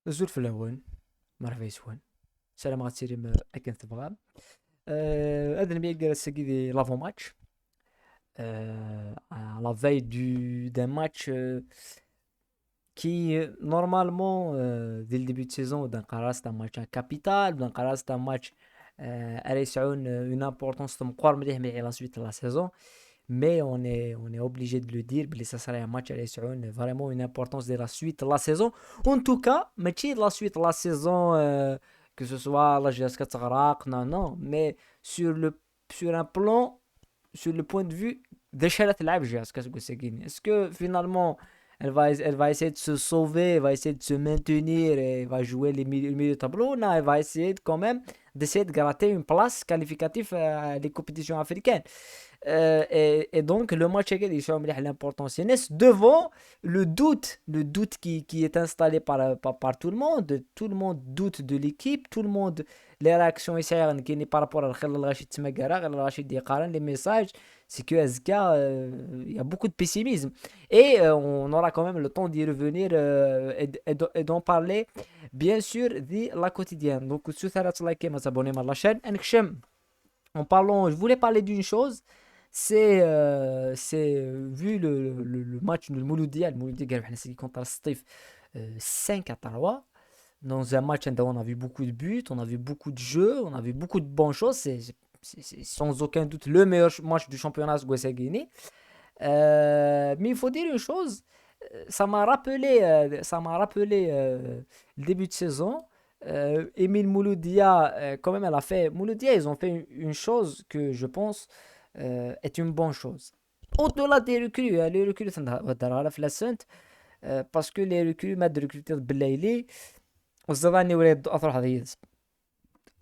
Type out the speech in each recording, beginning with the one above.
زول في الهوان مرحبا يسوان سلام غاتسيري أكن تبغى هذا نبي جالس كيدي لافون ماتش à la veille d'un match qui normalement dès le début de saison d'un c'est un match capital d'un c'est un match elle une importance مقوار مليح مليح la suite de la saison mais on est obligé de le dire que ça serait un match à vraiment une importance de la suite de la saison en tout cas match de la suite de la saison que ce soit la GSK تغرق non non mais sur un plan sur le point de vue d'échelle de la GSK est-ce que finalement elle va essayer de se sauver, elle va essayer de se maintenir et elle va jouer le milieu de tableau. Non, elle va essayer quand même d'essayer de gratter une place qualificative à les compétitions africaines. Et donc, le match est l'importance devant le doute qui est installé par tout le monde. Tout le monde doute de l'équipe, tout le monde, les réactions ici, qui n'est par rapport à les messages, c'est que SK, il y a beaucoup de pessimisme. Et on aura quand même le temps d'y revenir et d'en parler, bien sûr, de la quotidienne. Donc, si vous avez abonné à la chaîne, je voulais parler d'une chose. Vu le match de Mouloudia, le Mouloudia gagne contre Stif 5 à 3. Dans un match où on a vu beaucoup de buts, on a vu beaucoup de jeux, on a vu beaucoup de bonnes choses. C'est sans aucun doute le meilleur match du championnat Guinée. Mais il faut dire une chose, ça m'a rappelé le début de saison. Emile Mouloudia, quand même, Mouloudia, ils ont fait une chose que je pense est une bonne chose. Au-delà des recrues, les recrues, ça n'a pas la flassante, parce que les recrues, mettent de recruter Belaïli, on se dit,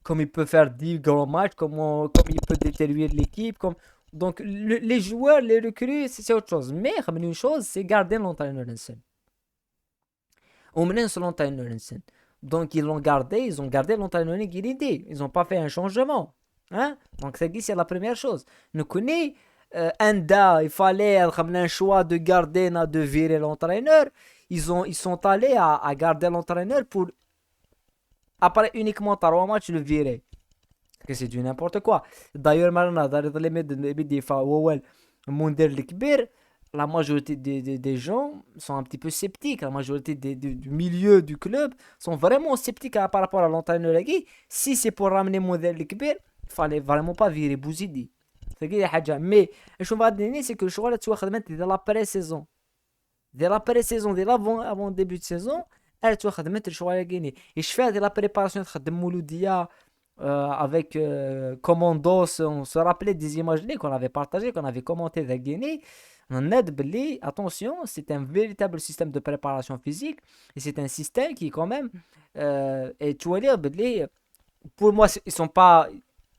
comme il peut faire 10 grands matchs, comme il peut détruire l'équipe, donc les joueurs, les recrues, c'est autre chose. Mais une chose, c'est garder l'entraîneur Nelson. On menait sur l'entraîneur Nelson. Donc ils ont gardé l'entraîneur Guirindi. Ils n'ont pas fait un changement. Hein? Donc c'est la première chose. Nous connaissons Enda, il fallait un choix de garder, de virer l'entraîneur. Ils sont allés à garder l'entraîneur pour, après uniquement 3 matchs, le virer. Que c'est du n'importe quoi. D'ailleurs, maintenant, dans les médias le mondial la majorité des gens sont un petit peu sceptiques. La majorité du milieu du club sont vraiment sceptiques par rapport à l'entraîneur. Si c'est pour ramener le mondial il fallait vraiment pas virer Bouzidi. Mais je vais dire c'est que le choix de la pré-saison. De la pré-saison, de avant début de saison, elle خدمت le choix de gagner. Et je fais de la préparation de Mouloudia avec Commandos, on se rappelait des images qu'on avait partagées, qu'on avait commentées avec Guinée. On aide Belé, attention, c'est un véritable système de préparation physique et c'est un système qui, quand même, et tu vois, Belé, pour moi, ils sont pas,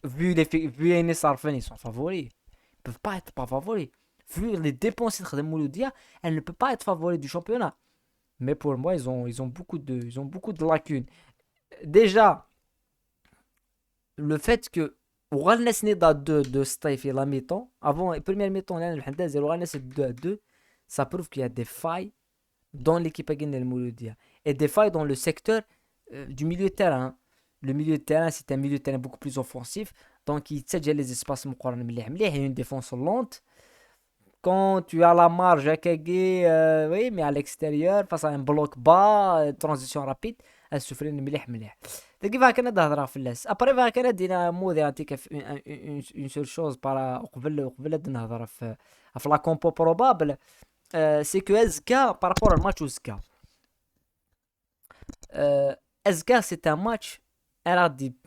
vu Enes Arfen, ils sont favoris. Ils peuvent pas être pas favoris. Vu les dépenses de Mouloudia, elle ne peut pas être favori du championnat. Mais pour moi, ils ont beaucoup de lacunes. Déjà, le fait que وغنس نضا de Staif et la mi-temps, avant la première mi-temps, là, le 2 à 2, ça prouve qu'il y a des failles dans l'équipe Aguinel Mouloudia et des failles dans le secteur du milieu de terrain. Le milieu de terrain, c'est un milieu de terrain beaucoup plus offensif, donc il تسجل les espaces مقارنة مليح مليح et une défense lente. Quand tu as la marge à Kagé, oui, mais à l'extérieur, face à un bloc bas, transition rapide, elle souffre مليح مليح. كيف كنا نهضر في اللاس ابري كنا دينا مودي نعطيك اون سول شوز بارا قبل نهضر في لا كومبو بروبابل سي كو ازكا بارابور الماتش وزكا ازكا سي ان ماتش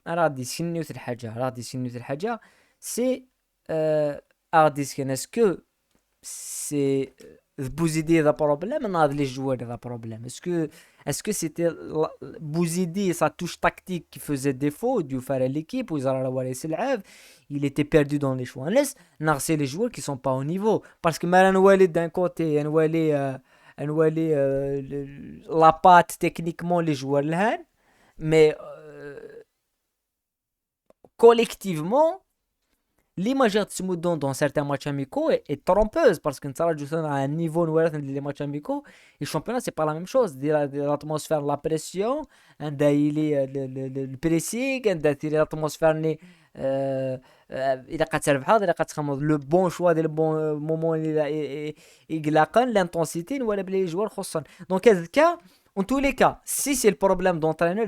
غادي سينيوت الحاجه سي غادي سكن اسكو سي Bouzidi a problème, on a les joueurs a problème. Est-ce que c'était Bouzidi sa touche tactique qui faisait défaut du faire à l'équipe ou il était perdu dans les choix. Laisse c'est les joueurs qui sont pas au niveau parce que Maran Walid d'un côté, la patte techniquement les joueurs là, mais collectivement l'image de Simoudon dans certains matchs amicaux est trompeuse parce que Nsara Justin a un niveau nouveau dans les matchs amicaux et le championnat c'est pas la même chose. L'atmosphère, la pression, il est le pressing, l'atmosphère il a قد تربح il a قد تخمض le bon choix le bon moment يقلقن l'intensité ولا بلي joueurs خصوصا donc cas en tous les cas si c'est le problème d'entraîneur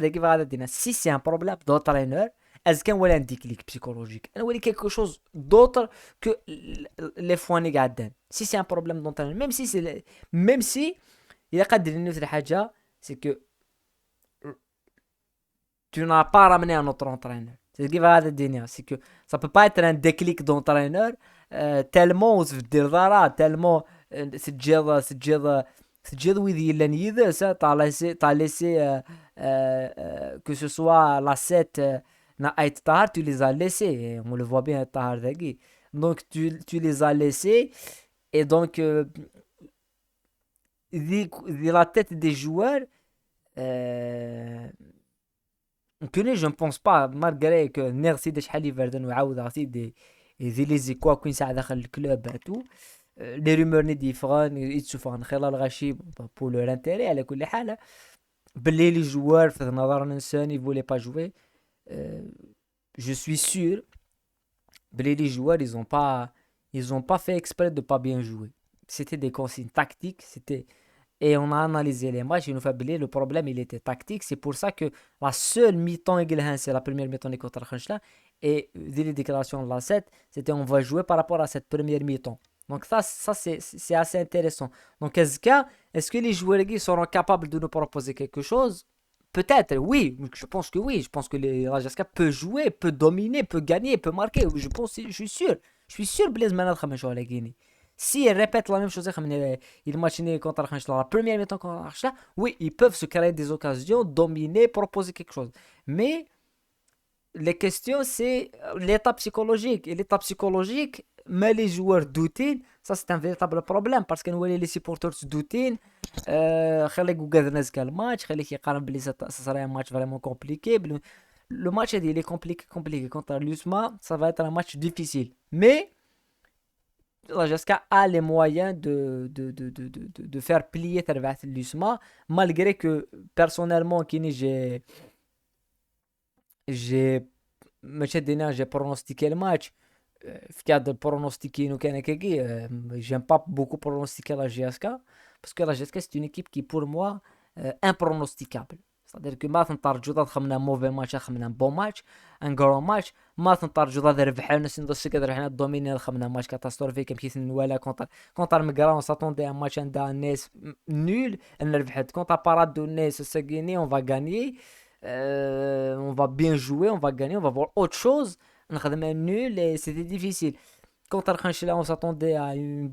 si c'est un problème d'entraîneur est-ce qu'il y a un déclic psychologique il y a quelque chose d'autre que les fois قاعدين si c'est un problème d'entraîneur même si il a قد نفس الحاجة c'est que tu n'as pas ramené un autre entraîneur. C'est ce qui va dire. C'est que ça peut pas être un déclic d'entraîneur tellement tellement c'est déjà ويدي إلا نيذا ça t'as laissé que ce soit la 7 na Ait Tahar tu les as laissés et on le voit bien Tahar Dagui donc tu les as laissés et donc la tête des joueurs euh, je ne pense pas malgré que نير سيدي شحال يفردن وعاود سيدي يزيد لي كوا كوين ساعه داخل الكلوب هاتو لي رومور ني ديفرون يتشوفوا خلال الغشيم بور لور انتيري على كل حال باللي لي جوار في نظرنا انسان يفولي با جوي je suis sûr باللي les joueurs ils ont pas fait exprès de pas bien jouer c'était des consignes tactiques et on a analysé les matchs, il nous fait oublier, le problème il était tactique, c'est pour ça que la seule mi-temps c'est la première mi-temps de contre Khanchla, et dès les déclarations de la 7, c'était on va jouer par rapport à cette première mi-temps. Donc ça c'est assez intéressant. Donc est-ce que les joueurs seront capables de nous proposer quelque chose? Peut-être, oui, je pense que oui, je pense que la Jaska peut jouer, peut dominer, peut gagner, peut marquer, je suis sûr Blaise Manal Khamachou à la Guinée. Si ils répètent la même chose, ils matchent contre Al-Khanchla, la première mi-temps contre Al-Khanchla, oui, ils peuvent se créer des occasions, dominer, proposer quelque chose. Mais les questions, c'est l'état psychologique. Et l'état psychologique, mais les joueurs doutent, ça c'est un véritable problème parce que nous, les supporters se doutent. خليك وقادر نزكى الماتش خليك يقارن بلي ça serait un match vraiment compliqué le match il est compliqué contre l'USMA ça va être un match difficile mais la Jaska a les moyens de faire plier تربعة l'USMA malgré que personnellement Kini j'ai ماشي دينا j'ai pronostiqué le match في كاد pronostiquer وكان كيكي j'aime pas beaucoup pronostiquer la GSK parce que la GSK c'est une équipe qui pour moi impronosticable c'est-à-dire que ما تنطرجو خمنا موفي ماتش خمنا بون ماتش ان غران ماتش ما تنطرجو ربحنا سندوس كذا رحنا دوميني خمنا ماتش كاتاستروفيك كيف ولا كونتر مقرا on s'attendait un match عند الناس nul ان ربحت كونتر باراد دو الناس ساكيني on va gagner on va bien jouer on va gagner on va voir autre chose نخدم nul et c'était difficile contre Al-Khanchila, on s'attendait à un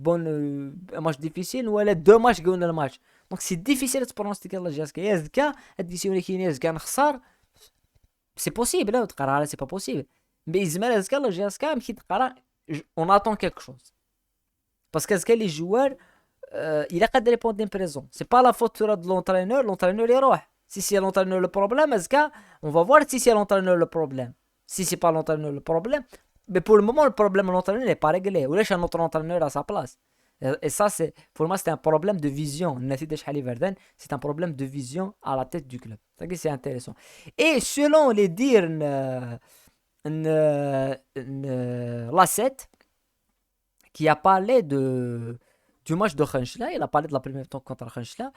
match difficile ou à deux matchs gagnent le match. Donc c'est difficile de pronostiquer la GSK. Est-ce additionner Kines gagne khsar c'est possible, là, c'est pas possible. Mais Ismaël, est-ce que la GSK, on attend quelque chose. Parce que les joueurs, il a qu'à répondre d'une prison. C'est pas la faute de l'entraîneur est roi. Si c'est l'entraîneur le problème, est-ce qu'on va voir si c'est l'entraîneur le problème. Si c'est pas l'entraîneur le problème, mais pour le moment, le problème de l'entraîneur n'est pas réglé. Ou laisse un autre entraîneur à sa place. Et ça, pour moi, c'est un problème de vision. C'est un problème de vision à la tête du club. C'est intéressant. Et selon les dires la 7, qui a parlé du match de Khanchla, il a parlé de la première temps contre Khanchla,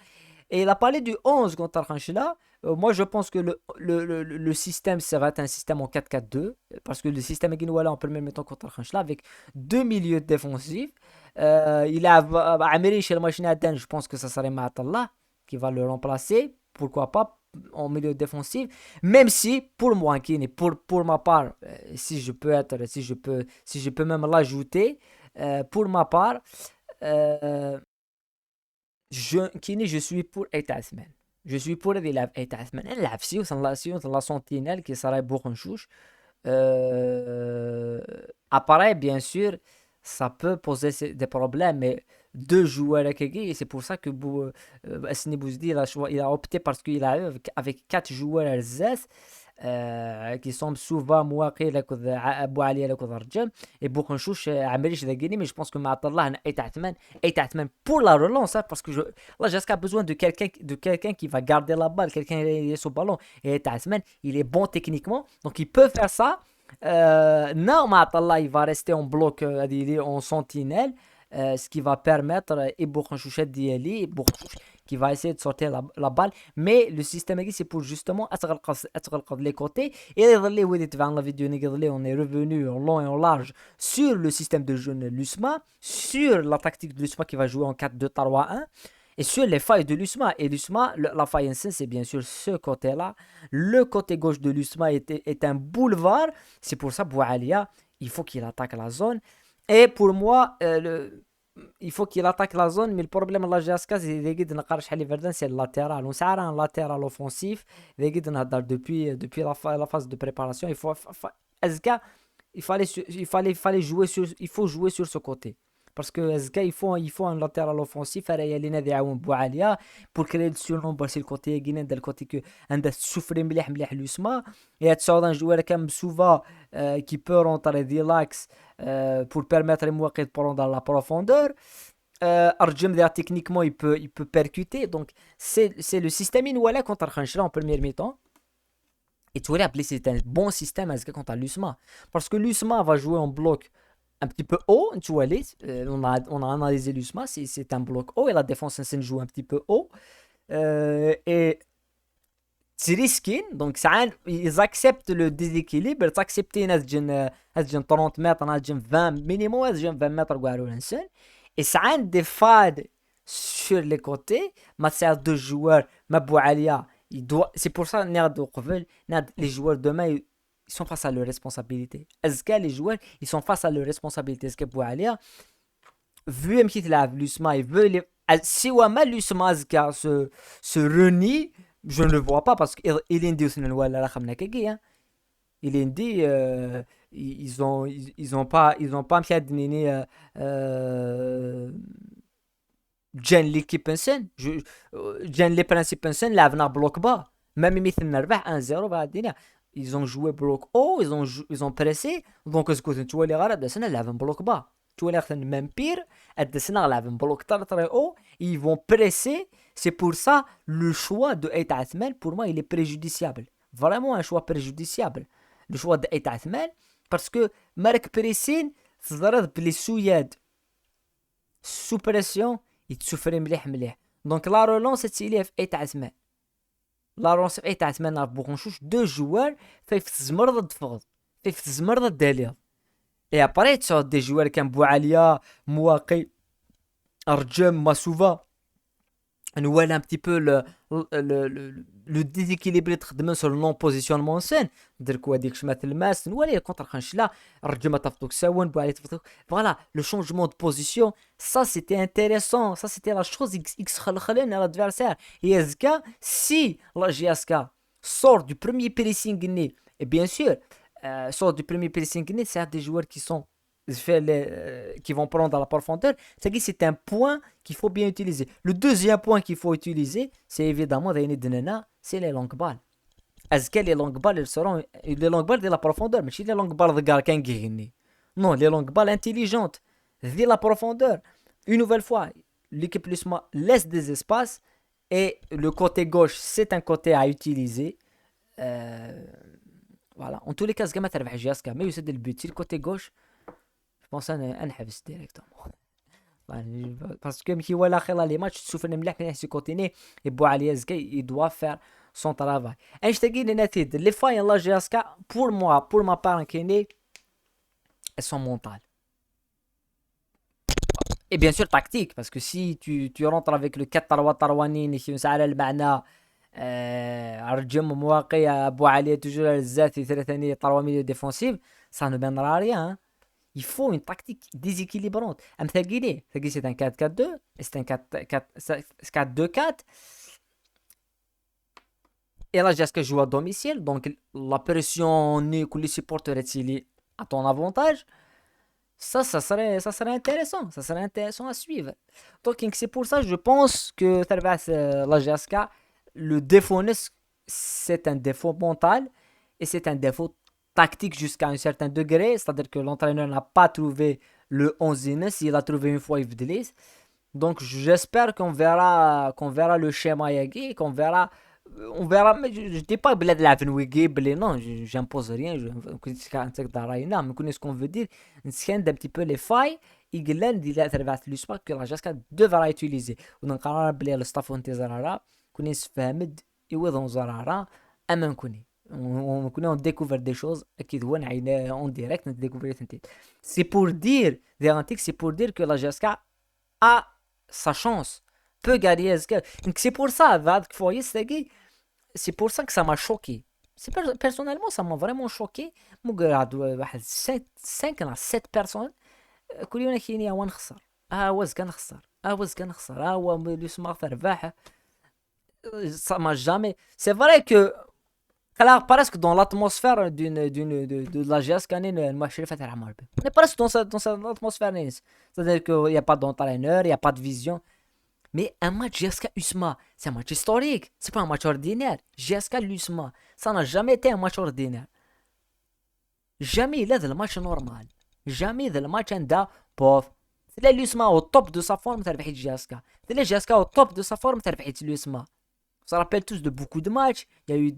et il a parlé du 11 contre Al-Khanchila. Moi, je pense que le système, ça va être un système en 4-4-2. Parce que le système Guinouala en premier temps contre Al-Khanchila avec deux milieux défensifs. Il a Amiri chez le machine je pense que ça serait Ma'atallah qui va le remplacer. Pourquoi pas en milieu défensif. Même si, pour moi, pour ma part, si je peux même l'ajouter, pour ma part, je suis pour Etasman. Je suis pour l'élève Etasman. Elle si la sentinelle qui serait Bourgonchouche. Apparaît, bien sûr, ça peut poser des problèmes, mais deux joueurs à Kegi, et c'est pour ça que Asni Bouzdi il a opté parce qu'il a avec quatre joueurs RZS. qui sont souvent مواقي لكذا ابو علي لكذا الرجال et بوخنشوش عمريش ذاكيني mais je pense que مع الله اي تعتمن pour la relance hein, parce que là Jaska a besoin de quelqu'un qui va garder la balle, quelqu'un qui est sur le ballon et تعتمن il est bon techniquement donc il peut faire ça. Non مع الله il va rester en bloc en sentinelle, ce qui va permettre et بوخنشوشات ديالي qui va essayer de sortir la balle. Mais le système ici, c'est pour justement atteindre les côtés. Et dans la vidéo, on est revenu en long et en large sur le système de jeu de l'USMA, sur la tactique de l'USMA qui va jouer en 4-2-3-1, et sur les failles de l'USMA. Et l'USMA, la faille en c'est bien sûr ce côté-là. Le côté gauche de l'USMA est un boulevard. C'est pour ça, Boualia, il faut qu'il attaque la zone. Et pour moi, il faut qu'il attaque la zone, mais le problème de la GSK, c'est le latéral. On sait un latéral offensif, depuis la phase de préparation. Il fallait jouer il faut jouer sur ce côté. Parce que SK, il faut un latéral offensif pour créer le surnom le côté le côté que عنده souffrir مليح l'USMA et un joueur comme Souva qui peut rentrer relax pour permettre à de prendre dans la profondeur. Arjem techniquement il peut percuter, donc c'est le système inouala contre Khanchla en première mi-temps. Et tu vois, c'est un bon système contre l'USMA parce que l'USMA va jouer en bloc un petit peu haut, tu vois, on a analysé l'USMA, c'est un bloc haut et la défense joue un petit peu haut. Et c'est risqué, donc ils acceptent le déséquilibre, ils acceptent 30 mètres, 20 minimum, 20 mètres, et ça a des fades sur les côtés, mais c'est deux joueurs, Mabou Alia, c'est pour ça les joueurs demain, ils sont face à leurs responsabilités. Est-ce que les joueurs, ils sont face à leurs responsabilités? Est-ce que Boualia, vu un petit l'USMA, il veut si Ouama l'USMA se renie, je ne le vois pas parce qu'il est dit aussi il est dit ils ont pas mis جان l'équipe pensen جان les principes pensen لعبنا بلوك با même مثل نربح 1-0 بعدين ils ont joué bloc haut, ils ont pressé, donc tu vois les gars de ils لعبوا bloc bas, tu vois les même pire الدسنا لعبوا bloc très haut, ils vont presser. C'est pour ça le choix de Aït Athman pour moi il est préjudiciable, vraiment un choix préjudiciable le choix de Aït Athman parce que Marc Pressine تضرب بلي سوياد sous pression il souffrait مليح donc la relance c'est Aït Athman. لا رونس اي تاع ثمانية بوغنشوش دو جوار في الزمر ضد فغض في الزمر ضد داليا اي ابري تصعد دي جوار كان بوعاليا مواقي ارجم ماسوفا نوالا un petit peu le déséquilibre تخدمن sur le non positionnement scène درك هذيك شمات الماس نوالا كونتر خنشلا رجم تفطوك ساون بوعالي تفطوك voilà le changement de position ça c'était intéressant, ça c'était la chose x خلخلين à l'adversaire. Et Azka, si la GSK sort du premier pressing né, et bien sûr sort du premier pressing né, c'est des joueurs qui sont qui vont prendre la profondeur, c'est un point qu'il faut bien utiliser. Le deuxième point qu'il faut utiliser, c'est évidemment c'est les longues balles. Est-ce que les longues balles seront les longues balles de la profondeur, mais si les longues balles de quelqu'un qui non, les longues balles intelligentes de la profondeur. Une nouvelle fois, l'équipe Lusma laisse des espaces et le côté gauche, c'est un côté à utiliser. Voilà. En tous les cas, Zgama تربح جياسكا mais c'est le but. Si le côté gauche, je pense un حبس directement. Parce que qui voit les matchs souffrent مليح من ce côté et Boualia Zgay il doit faire son travail. Et je te dis les failles en la Giasca pour moi, pour ma part elles sont mentales. Et bien sûr tactique, parce que si tu rentres avec le 4-3-3 qui nous على المعنى رجم مواقع ابو علي toujours الزاتي ثلاثه 3 milieux défensifs, ça ne mènera à rien. Hein. Il faut une tactique déséquilibrante. Amthagili, c'est un 4-4-2, c'est un 4-2-4. Et là, Jaska joue à domicile, donc la pression que les supporters est à ton avantage. Ça serait intéressant. Ça serait intéressant à suivre. Donc, c'est pour ça que je pense que la GSK, le défaut, c'est un défaut mental. et c'est un défaut tactique jusqu'à un certain degré, c'est-à-dire que l'entraîneur n'a pas trouvé le 11 s'il a trouvé une fois Yves. Donc j'espère qu'on verra le schéma Yagi, on verra, mais je dis pas بلاد لعب نويجي بلي non, j'impose rien, كنت كنعطيك راينا, mais connais ce qu'on veut dire, نسكن un petit peu les failles يقلن دي تبعت لوسبا que la Jasca devra utiliser ونقرر بلي الستاف انت زرارة كوني نسفهمد يوضون زرارة اما نكوني on découvre des choses اكيد هو نعينا en direct découvrir c'est pour dire c'est pour dire que la Jasca a sa chance peut gagner. Donc c'est pour ça c'est pour ça que ça m'a choqué. Personnellement ça m'a vraiment choqué. مقعد واحد 5 à 7 personnes كل يوم كيني هو نخسر واز كنخسر واز كنخسر هو لوسما رباح. Ça m'a jamais, c'est vrai que claro, parece que dans l'atmosphère de la GS كان الماتش اللي فات على ماربي. On est presque dans cette atmosphère nice. C'est-à-dire qu'il n'y a pas d'entraîneur, il n'y a pas de vision. Mais un match GSK USMA, c'est un match historique. C'est pas un match ordinaire. GSK l'USMA, ça n'a jamais été un match ordinaire. Jamais il est le match normal. Jamais le match عنده بوف. تلاقي l'USMA au top de sa forme تربحت GSK. تلاقي GSK au top de sa forme تربحت l'USMA. On se rappelle tous de beaucoup de matchs. Il y a eu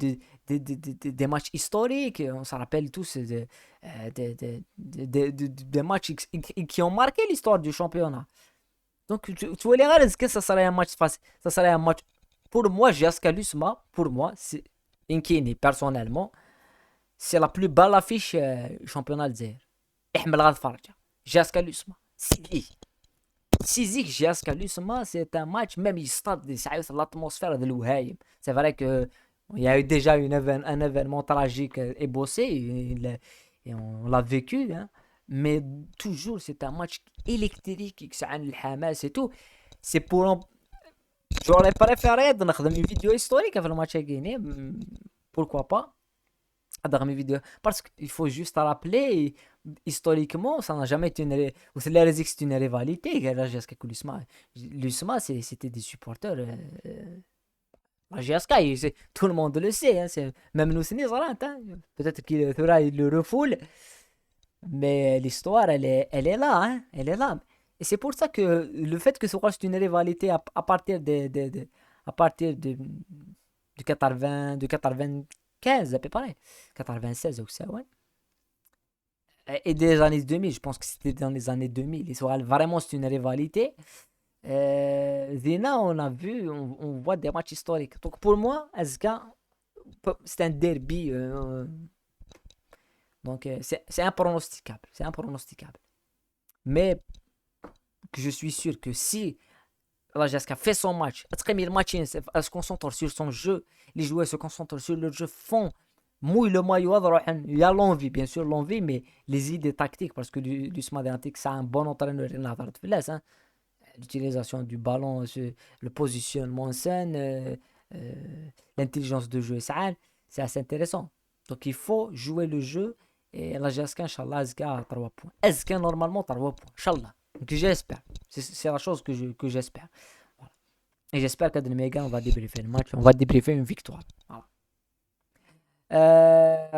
des matchs historiques. On se rappelle tous des matchs qui ont marqué l'histoire du championnat. Donc, tu vois, les gars, est-ce que ça serait un match facile? Ça serait un match. Pour moi, Jaska Lusma, pour moi, c'est Inkini, personnellement, c'est la plus belle affiche championnat d'Air. احمل غاد فرجة. Jaska Lusma. Sizik Jaska Lusma, c'est un match, même il stade l'atmosphère de l'Ouhaïm. C'est vrai que il y a eu déjà un événement tragique et bossé, et on l'a vécu, hein. Mais toujours, c'est un match électrique, le hamas et tout. C'est pour. J'aurais préféré نخدم une vidéo historique avec le match à Guinée. Pourquoi pas? Une vidéo. Parce qu'il faut juste rappeler, historiquement, ça n'a jamais été une. C'est une rivalité. L'USMA, c'était des supporters. La GSK, tout le monde le sait. Hein, même nous, c'est hein. Peut-être qu'il le refoule. Mais l'histoire, elle est là, hein, elle est là. Et c'est pour ça que le fait que ce soit une rivalité à partir à partir de 80, de 95 à peu près, 96 ou ça, ouais. Et des années 2000, je pense que c'était dans les années 2000. L'histoire, vraiment, c'est une rivalité. Zina, on voit des matchs historiques. Donc pour moi, Azka, c'est un derby. Donc c'est impronosticable. C'est impronosticable. Mais que je suis sûr que si la Jaska fait son match, le match, elle se concentre sur son jeu, les joueurs se concentrent sur leur jeu, font mouille le maillot, il y a l'envie, bien sûr l'envie, mais les idées tactiques, parce que l'USMA Atlantique, c'est un bon entraîneur, hein. L'utilisation du ballon, le positionnement en scène, l'intelligence de jeu, c'est assez intéressant. Donc il faut jouer le jeu. Et la GSK, Inch'Allah, Azka a 3 points. Azka, normalement, 3 points. Inch'Allah. Donc j'espère. C'est la chose que j'espère. Voilà. Et j'espère qu'à Méga, on va débriefer le match. On va débriefer une victoire. Voilà.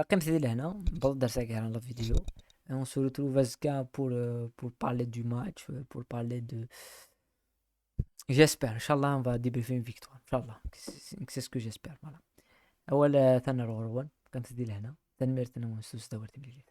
Comme c'est là, non? Bon, dans la vidéo. Et on se retrouve Azka pour parler du match, pour parler de. J'espère. Inch'Allah, on va débriefer une victoire. Inch'Allah. C'est ce que j'espère. Voilà. أول ثاني روان كم تدي لهنا تنمير تنمو سوس دورتي بلي